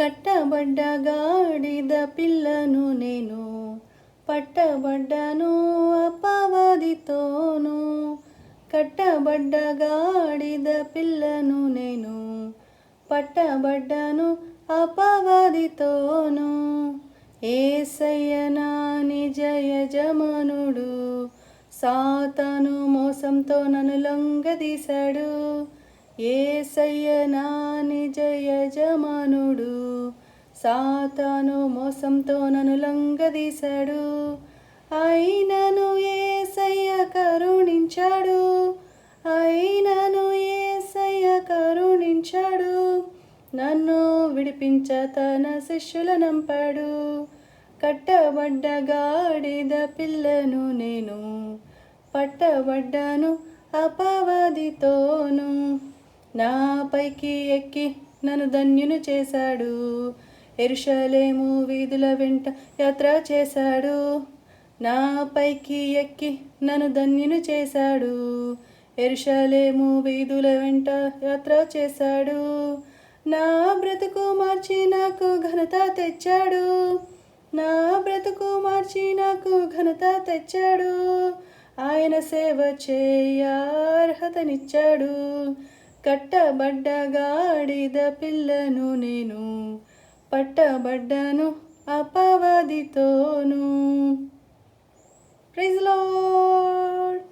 కట్టబడ్డ గాడిద పిల్లను నేను, పట్టబడ్డను అపవాదితోను. కట్టబడ్డ గాడిద పిల్లను నేను, పట్టబడ్డను అపవాదితోను. యేసయ్య నా నిజ యజమానుడు, సాతాను మోసంతో నన్ను లొంగదీశాడు. యేసయ్య నా నిజ యజమానుడు, సాతాను మోసంతో నన్ను లొంగదీశాడు. అయినను యేసయ్య కరుణించాడు, అయినను యేసయ్య కరుణించాడు. నన్ను విడిపించ తన శిష్యులనంపాడు. కట్టబడ్డ గాడిద పిల్లను నేను, పట్టబడ్డాను అపవాదితోను. నాపైకి ఎక్కి నన్ను ధన్యును చేశాడు, యెరూషలేము వీధుల వెంట యాత్ర చేశాడు. నాపైకి ఎక్కి నన్ను ధన్యును చేశాడు, యెరూషలేము వీధుల వెంట యాత్ర చేశాడు. నా బ్రతుకు మార్చి నాకు ఘనత తెచ్చాడు, నా బ్రతుకు మార్చి నాకు ఘనత తెచ్చాడు. ఆయన సేవ చేయ అర్హతనిచ్చాడు. కట్టబడ్డ గాడిద పిల్లను నేను, పట్టబడ్డాను అపవాదితోను. Praise lord.